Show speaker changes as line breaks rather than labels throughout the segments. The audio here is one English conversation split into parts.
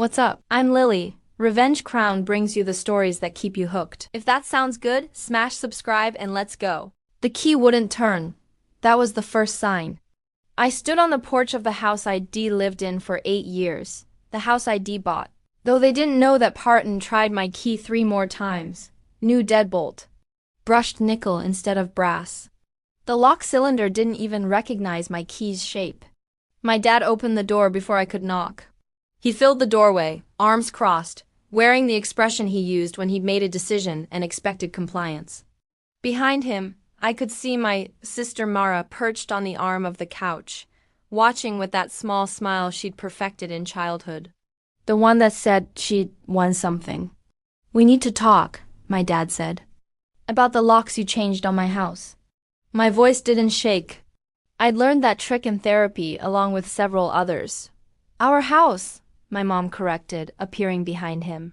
What's up? I'm Lily. Revenge Crown brings you the stories that keep you hooked. If that sounds good, smash subscribe and let's go. The key wouldn't turn. That was the first sign. I stood on the porch of the house ID lived in for 8 years. The house ID bought. Though they didn't know that Parton tried my key 3 more times. New deadbolt. Brushed nickel instead of brass. The lock cylinder didn't even recognize my key's shape. My dad opened the door before I could knock. He filled the doorway, arms crossed, wearing the expression he used when he made a decision and expected compliance. Behind him, I could see my sister Mara perched on the arm of the couch, watching with that small smile she'd perfected in childhood. The one that said she'd won something. "We need to talk," my dad said. "About the locks you changed on my house." My voice didn't shake. I'd learned that trick in therapy along with several others. "Our house," my mom corrected, appearing behind him.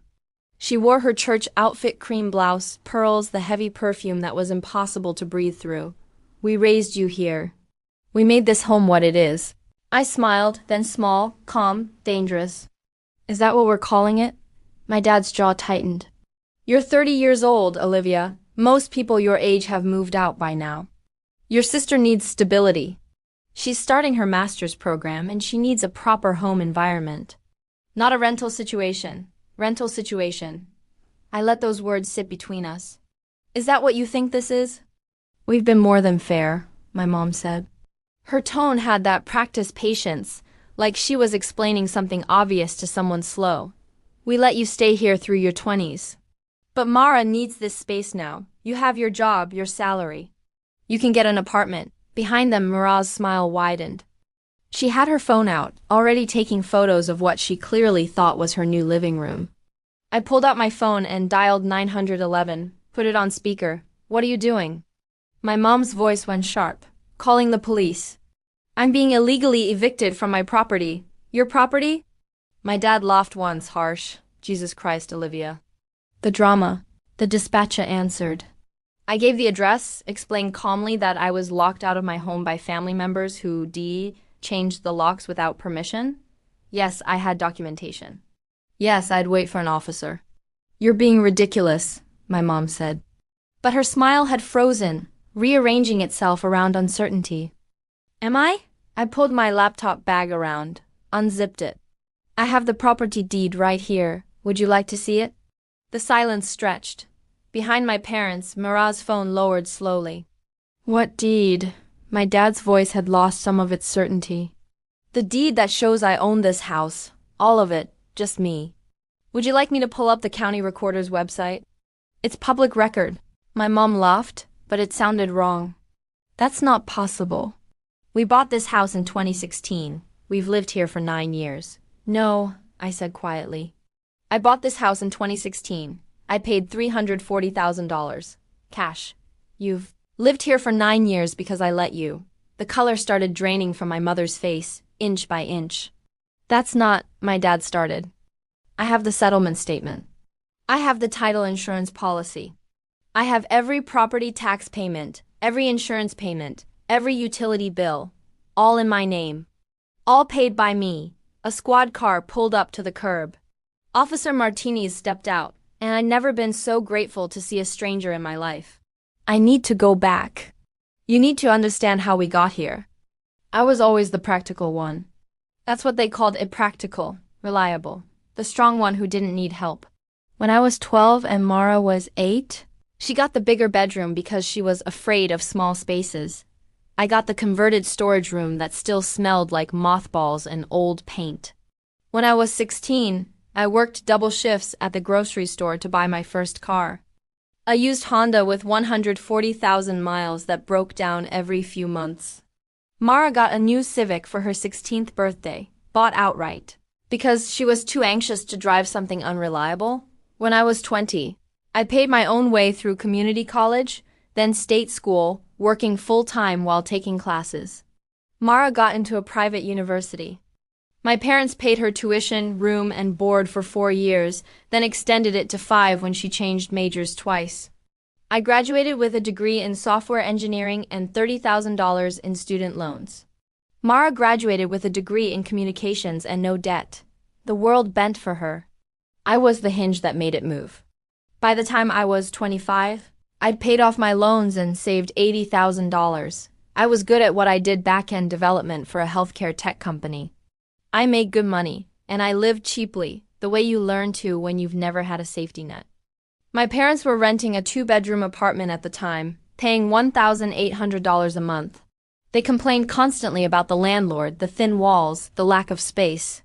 She wore her church outfit, cream blouse, pearls, the heavy perfume that was impossible to breathe through. "We raised you here. We made this home what it is." I smiled, then small, calm, dangerous. "Is that what we're calling it?" My dad's jaw tightened. "You're 30 years old, Olivia. Most people your age have moved out by now. Your sister needs stability. She's starting her master's program and she needs a proper home environment. Not a rental situation. Rental situation." I let those words sit between us. "Is that what you think this is?" "We've been more than fair," my mom said. Her tone had that practiced patience, like she was explaining something obvious to someone slow. "We let you stay here through your 20s. But Mara needs this space now. You have your job, your salary. You can get an apartment." Behind them, Mara's smile widened. She had her phone out, already taking photos of what she clearly thought was her new living room. I pulled out my phone and dialed 911, put it on speaker. "What are you doing?" My mom's voice went sharp. "Calling the police. I'm being illegally evicted from my property." "Your property?" My dad laughed once, harsh. "Jesus Christ, Olivia." "The drama," the dispatcher answered. I gave the address, explained calmly that I was locked out of my home by family members who changed the locks without permission. Yes, I had documentation. Yes, I'd wait for an officer. "You're being ridiculous," my mom said. But her smile had frozen, rearranging itself around uncertainty. "Am I?" I pulled my laptop bag around, unzipped it. "I have the property deed right here. Would you like to see it?" The silence stretched. Behind my parents, Mara's phone lowered slowly. "What deed?" My dad's voice had lost some of its certainty. "The deed that shows I own this house. All of it. Just me. Would you like me to pull up the county recorder's website? It's public record." My mom laughed, but it sounded wrong. "That's not possible. We bought this house in 2016. We've lived here for 9 years. "No," I said quietly. "I bought this house in 2016. I paid $340,000. Cash. You've lived here for 9 years because I let you." The color started draining from my mother's face, inch by inch. "That's not," my dad started. "I have the settlement statement. I have the title insurance policy. I have every property tax payment, every insurance payment, every utility bill, all in my name. All paid by me." A squad car pulled up to the curb. Officer Martinez stepped out, and I'd never been so grateful to see a stranger in my life. "I need to go back. You need to understand how we got here." I was always the practical one. That's what they called impractical, reliable, the strong one who didn't need help. When I was 12 and Mara was 8, she got the bigger bedroom because she was afraid of small spaces. I got the converted storage room that still smelled like mothballs and old paint. When I was 16, I worked double shifts at the grocery store to buy my first car. A used Honda with 140,000 miles that broke down every few months. Mara got a new Civic for her 16th birthday, bought outright, because she was too anxious to drive something unreliable. When I was 20, I paid my own way through community college, then state school, working full-time while taking classes. Mara got into a private university. My parents paid her tuition, room, and board for 4 years, then extended it to 5 when she changed majors twice. I graduated with a degree in software engineering and $30,000 in student loans. Mara graduated with a degree in communications and no debt. The world bent for her. I was the hinge that made it move. By the time I was 25, I'd paid off my loans and saved $80,000. I was good at what I did, back-end development for a healthcare tech company. I made good money, and I lived cheaply, the way you learn to when you've never had a safety net. My parents were renting a 2-bedroom apartment at the time, paying $1,800 a month. They complained constantly about the landlord, the thin walls, the lack of space.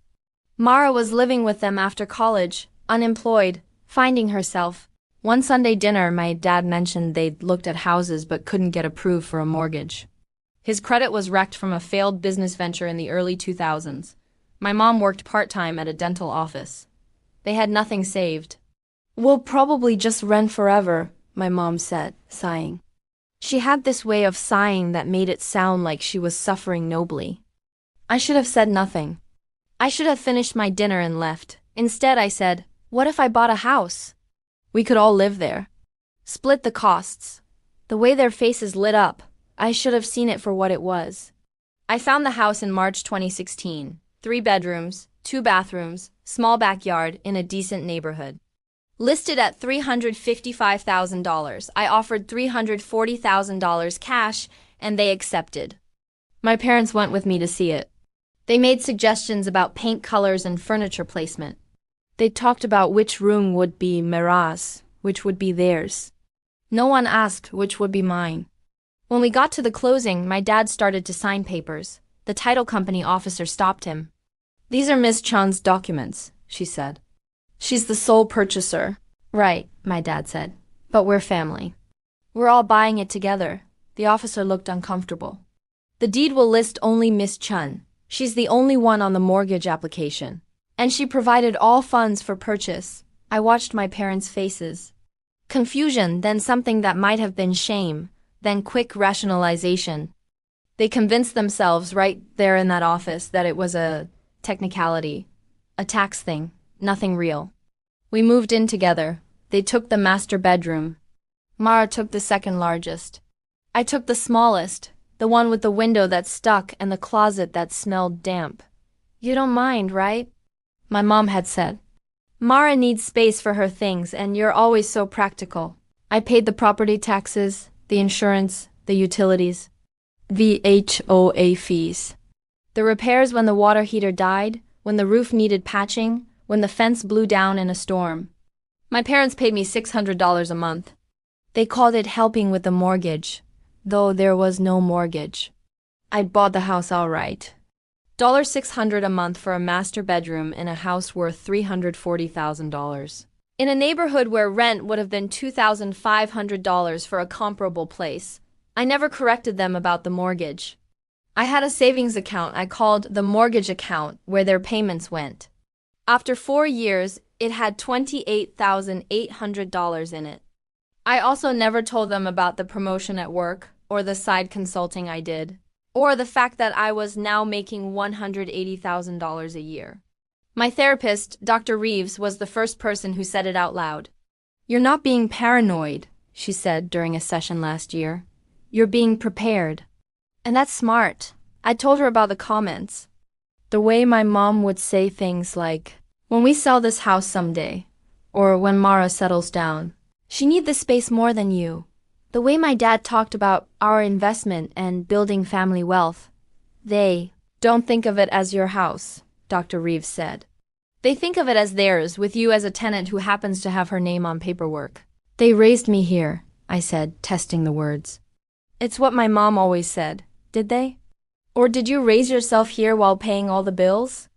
Mara was living with them after college, unemployed, finding herself. One Sunday dinner, my dad mentioned they'd looked at houses but couldn't get approved for a mortgage. His credit was wrecked from a failed business venture in the early 2000s. My mom worked part-time at a dental office. They had nothing saved. "We'll probably just rent forever," my mom said, sighing. She had this way of sighing that made it sound like she was suffering nobly. I should have said nothing. I should have finished my dinner and left. Instead, I said, "What if I bought a house? We could all live there. Split the costs." The way their faces lit up, I should have seen it for what it was. I found the house in March 2016. 3 bedrooms, 2 bathrooms, small backyard in a decent neighborhood. Listed at $355,000, I offered $340,000 cash, and they accepted. My parents went with me to see it. They made suggestions about paint colors and furniture placement. They talked about which room would be Mara's, which would be theirs. No one asked which would be mine. When we got to the closing, my dad started to sign papers. The title company officer stopped him. "These are Miss Chan's documents," she said. "She's the sole purchaser." "Right," my dad said. "But we're family. We're all buying it together." The officer looked uncomfortable. "The deed will list only Miss Chan. She's the only one on the mortgage application. And she provided all funds for purchase." I watched my parents' faces. Confusion, then something that might have been shame, then quick rationalization. They convinced themselves right there in that office that it was a technicality, a tax thing, nothing real. We moved in together. They took the master bedroom. Mara took the second largest. I took the smallest, the one with the window that stuck and the closet that smelled damp. "You don't mind, right?" my mom had said. "Mara needs space for her things, and you're always so practical." I paid the property taxes, the insurance, the utilities, the HOA fees. The repairs when the water heater died, when the roof needed patching, when the fence blew down in a storm. My parents paid me $600 a month. They called it helping with the mortgage, though there was no mortgage. I bought the house outright. $600 a month for a master bedroom in a house worth $340,000. In a neighborhood where rent would have been $2,500 for a comparable place. I never corrected them about the mortgage. I had a savings account I called the mortgage account where their payments went. After 4 years, it had $28,800 in it. I also never told them about the promotion at work, or the side consulting I did, or the fact that I was now making $180,000 a year. My therapist, Dr. Reeves, was the first person who said it out loud. "You're not being paranoid," she said during a session last year. "You're being prepared." And that's smart. I told her about the comments. The way my mom would say things like, "When we sell this house someday," or "when Mara settles down, she needs the space more than you." The way my dad talked about our investment and building family wealth. They don't think of it as your house, Dr. Reeves said. They think of it as theirs, with you as a tenant who happens to have her name on paperwork. "They raised me here," I said, testing the words. It's what my mom always said. Did they? Or did you raise yourself here while paying all the bills?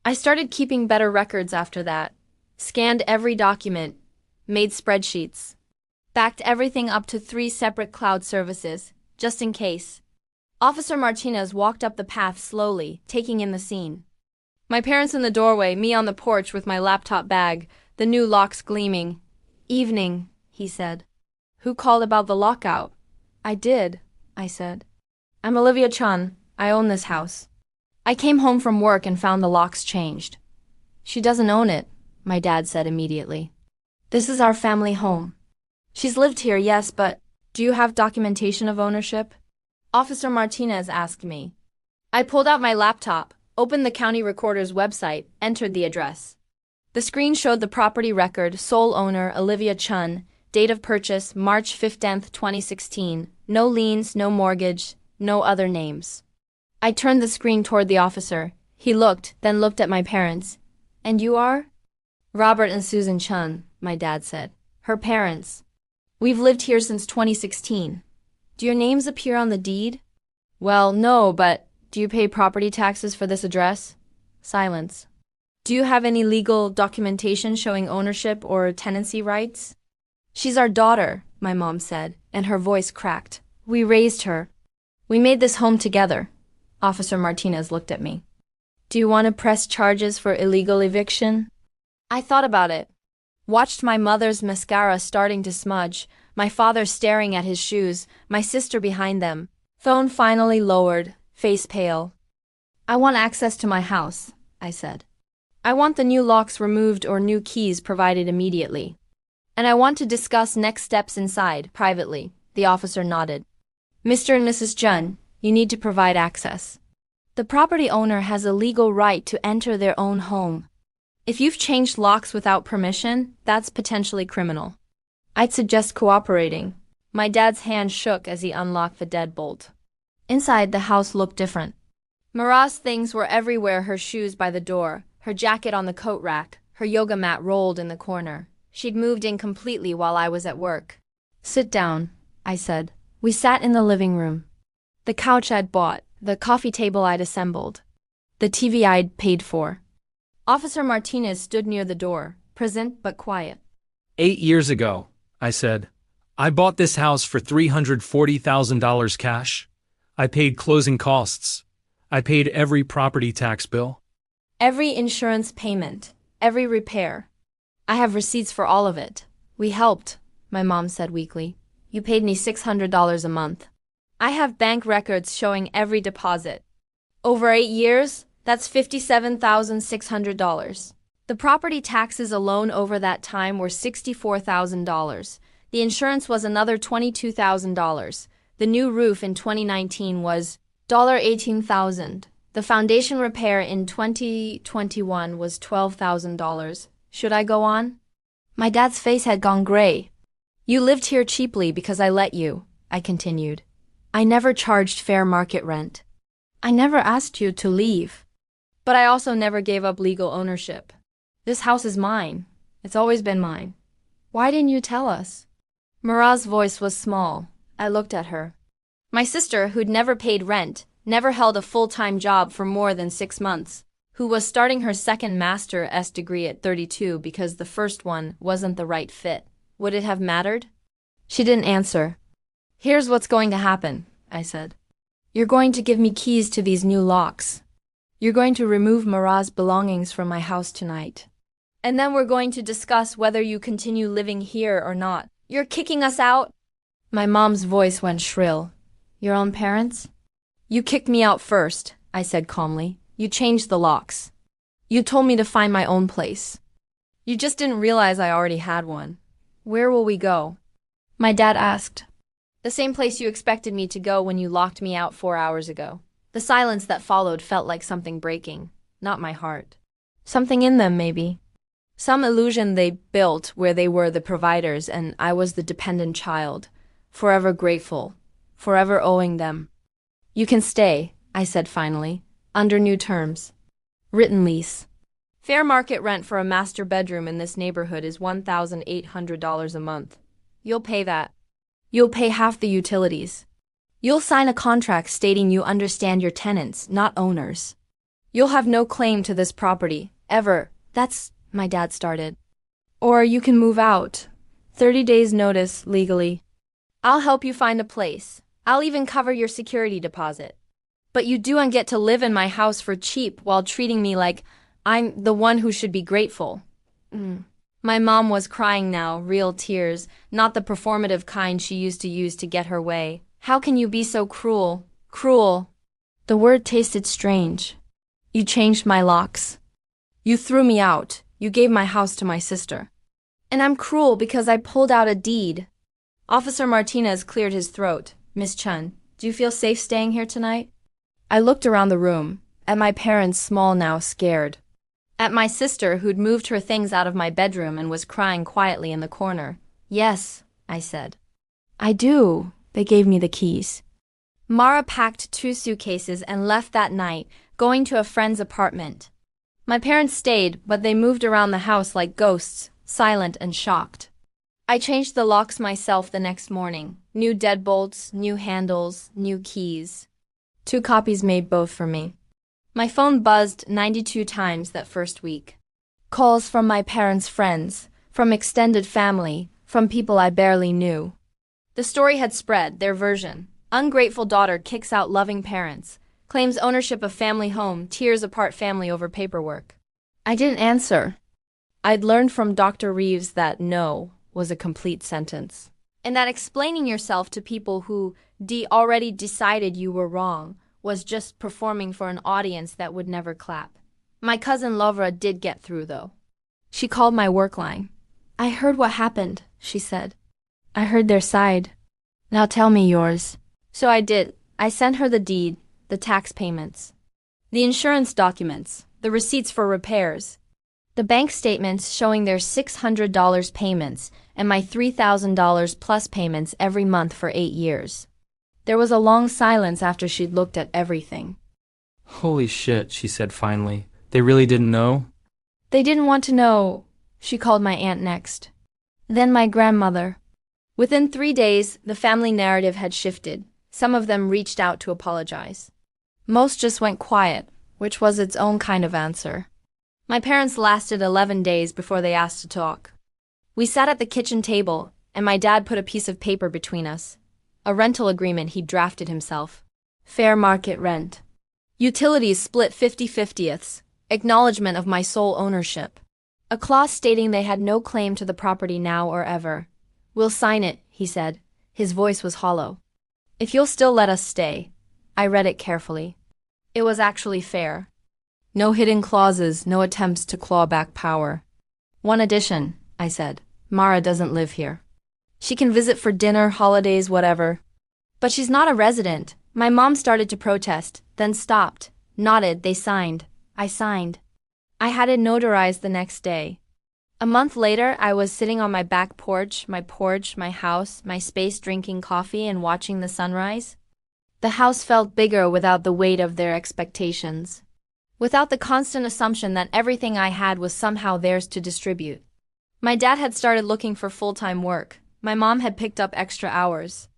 I started keeping better records after that. Scanned every document. Made spreadsheets. Backed everything up to 3 separate cloud services, just in case. Officer Martinez walked up the path slowly, taking in the scene. My parents in the doorway, me on the porch with my laptop bag, the new locks gleaming. "Evening," he said. "Who called about the lockout?" "I did," I said. "I'm Olivia Chan. I own this house." I came home from work and found the locks changed. "She doesn't own it," my dad said immediately. "This is our family home." "She's lived here, yes, but do you have documentation of ownership?" Officer Martinez asked me. I pulled out my laptop, opened the county recorder's website, entered the address. The screen showed the property record, sole owner Olivia Chun, date of purchase March 15, 2016, no liens, no mortgage, no other names. I turned the screen toward the officer. He looked, then looked at my parents. And you are? Robert and Susan Chun, my dad said. Her parents. We've lived here since 2016. Do your names appear on the deed? Well, no, but do you pay property taxes for this address? Silence. Do you have any legal documentation showing ownership or tenancy rights? She's our daughter, my mom said, and her voice cracked. We raised her. We made this home together. Officer Martinez looked at me. Do you want to press charges for illegal eviction? I thought about it. Watched my mother's mascara starting to smudge, my father staring at his shoes, my sister behind them. Phone finally lowered, face pale. I want access to my house, I said. I want the new locks removed or new keys provided immediately. And I want to discuss next steps inside, privately. The officer nodded. Mr. and Mrs. Chun, you need to provide access. The property owner has a legal right to enter their own home. If you've changed locks without permission, that's potentially criminal. I'd suggest cooperating. My dad's hand shook as he unlocked the deadbolt. Inside, the house looked different. Mara's things were everywhere, her shoes by the door, her jacket on the coat rack, her yoga mat rolled in the corner. She'd moved in completely while I was at work. Sit down, I said. We sat in the living room. The couch I'd bought, the coffee table I'd assembled, the TV I'd paid for. Officer Martinez stood near the door, present but quiet.
8 years ago, I said, I bought this house for $340,000 cash. I paid closing costs. I paid every property tax bill.
Every insurance payment, every repair. I have receipts for all of it. We helped, my mom said weakly. You paid me $600 a month. I have bank records showing every deposit. Over 8 years, that's $57,600. The property taxes alone over that time were $64,000. The insurance was another $22,000. The new roof in 2019 was $18,000. The foundation repair in 2021 was $12,000. Should I go on? My dad's face had gone gray. You lived here cheaply because I let you, I continued. I never charged fair market rent. I never asked you to leave. But I also never gave up legal ownership. This house is mine. It's always been mine. Why didn't you tell us? Mara's voice was small. I looked at her. My sister, who'd never paid rent, never held a full-time job for more than 6 months, who was starting her second master's degree at 32 because the first one wasn't the right fit. Would it have mattered? She didn't answer. Here's what's going to happen, I said. You're going to give me keys to these new locks. You're going to remove Mara's belongings from my house tonight. And then we're going to discuss whether you continue living here or not. You're kicking us out? My mom's voice went shrill. Your own parents? You kicked me out first, I said calmly. You changed the locks. You told me to find my own place. You just didn't realize I already had one. Where will we go? My dad asked. The same place you expected me to go when you locked me out 4 hours ago. The silence that followed felt like something breaking, not my heart. Something in them, maybe. Some illusion they built where they were the providers and I was the dependent child, forever grateful, forever owing them. You can stay, I said finally, under new terms. Written lease. Fair market rent for a master bedroom in this neighborhood is $1,800 a month. You'll pay that. You'll pay half the utilities. You'll sign a contract stating you understand your tenants, not owners. You'll have no claim to this property, ever. That's, my dad started. Or you can move out. 30 days notice, legally. I'll help you find a place. I'll even cover your security deposit. But you don't get to live in my house for cheap while treating me like I'm the one who should be grateful. My mom was crying now, real tears, not the performative kind she used to use to get her way. How can you be so cruel? Cruel. The word tasted strange. You changed my locks. You threw me out. You gave my house to my sister. And I'm cruel because I pulled out a deed. Officer Martinez cleared his throat. Miss Chun, do you feel safe staying here tonight? I looked around the room. At my parents, small now, scared. At my sister, who'd moved her things out of my bedroom and was crying quietly in the corner. Yes, I said. I do. They gave me the keys. Mara packed 2 suitcases and left that night, going to a friend's apartment. My parents stayed, but they moved around the house like ghosts, silent and shocked. I changed the locks myself the next morning. New deadbolts, new handles, new keys. 2 copies made both for me. My phone buzzed 92 times that first week. Calls from my parents' friends, from extended family, from people I barely knew. The story had spread, their version. Ungrateful daughter kicks out loving parents, claims ownership of family home, tears apart family over paperwork. I didn't answer. I'd learned from Dr. Reeves that no was a complete sentence, and that explaining yourself to people who already decided you were wrong was just performing for an audience that would never clap. My cousin Lovra did get through, though. She called my work line. I heard what happened, she said. I heard their side. Now tell me yours. So I did. I sent her the deed, the tax payments, the insurance documents, the receipts for repairs, the bank statements showing their $600 payments and my $3,000 plus payments every month for 8 years. There was a long silence after she'd looked at everything.
Holy shit, she said finally. They really didn't know?
They didn't want to know. She called my aunt next. Then my grandmother. Within 3 days, the family narrative had shifted. Some of them reached out to apologize. Most just went quiet, which was its own kind of answer. My parents lasted 11 days before they asked to talk. We sat at the kitchen table, and my dad put a piece of paper between us. A rental agreement he'd drafted himself. Fair market rent. Utilities split 50/50ths. Acknowledgement of my sole ownership. A clause stating they had no claim to the property now or ever. We'll sign it, he said. His voice was hollow. If you'll still let us stay. I read it carefully. It was actually fair. No hidden clauses, no attempts to claw back power. One addition, I said. Mara doesn't live here. She can visit for dinner, holidays, whatever. But she's not a resident. My mom started to protest, then stopped, nodded, they signed. I signed. I had it notarized the next day. A month later, I was sitting on my back porch, my house, my space drinking coffee and watching the sunrise. The house felt bigger without the weight of their expectations. Without the constant assumption that everything I had was somehow theirs to distribute. My dad had started looking for full-time work. My mom had picked up extra hours.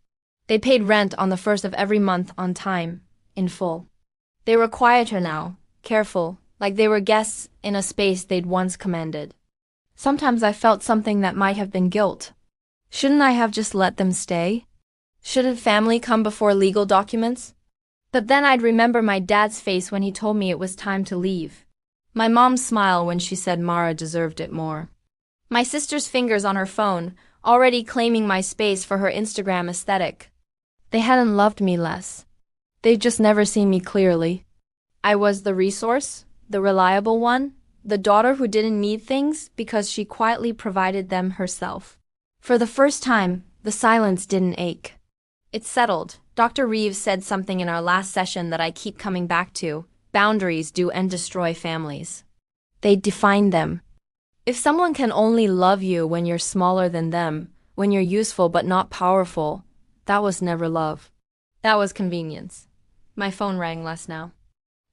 They paid rent on the first of every month on time, in full. They were quieter now, careful, like they were guests in a space they'd once commanded. Sometimes I felt something that might have been guilt. Shouldn't I have just let them stay? Shouldn't family come before legal documents? But then I'd remember my dad's face when he told me it was time to leave. My mom's smile when she said Mara deserved it more. My sister's fingers on her phone, already claiming my space for her Instagram aesthetic. They hadn't loved me less. They'd just never seen me clearly. I was the resource, the reliable one, the daughter who didn't need things because she quietly provided them herself. For the first time, the silence didn't ache. It settled. Dr. Reeves said something in our last session that I keep coming back to. Boundaries do and destroy families. They define them. If someone can only love you when you're smaller than them, when you're useful but not powerful, that was never love. That was convenience. My phone rang less now.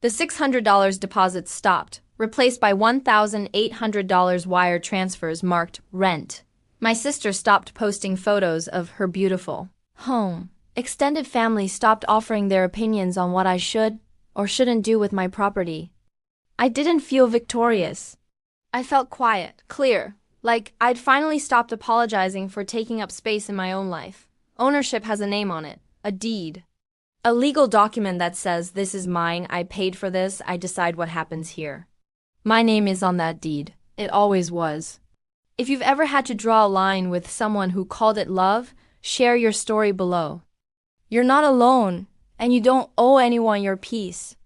The $600 deposit stopped, replaced by $1,800 wire transfers marked rent. My sister stopped posting photos of her beautiful home. Extended family stopped offering their opinions on what I should or shouldn't do with my property. I didn't feel victorious. I felt quiet, clear, like I'd finally stopped apologizing for taking up space in my own life. Ownership has a name on it, a deed. A legal document that says this is mine, I paid for this, I decide what happens here. My name is on that deed. It always was. If you've ever had to draw a line with someone who called it love, share your story below. You're not alone, and you don't owe anyone your peace.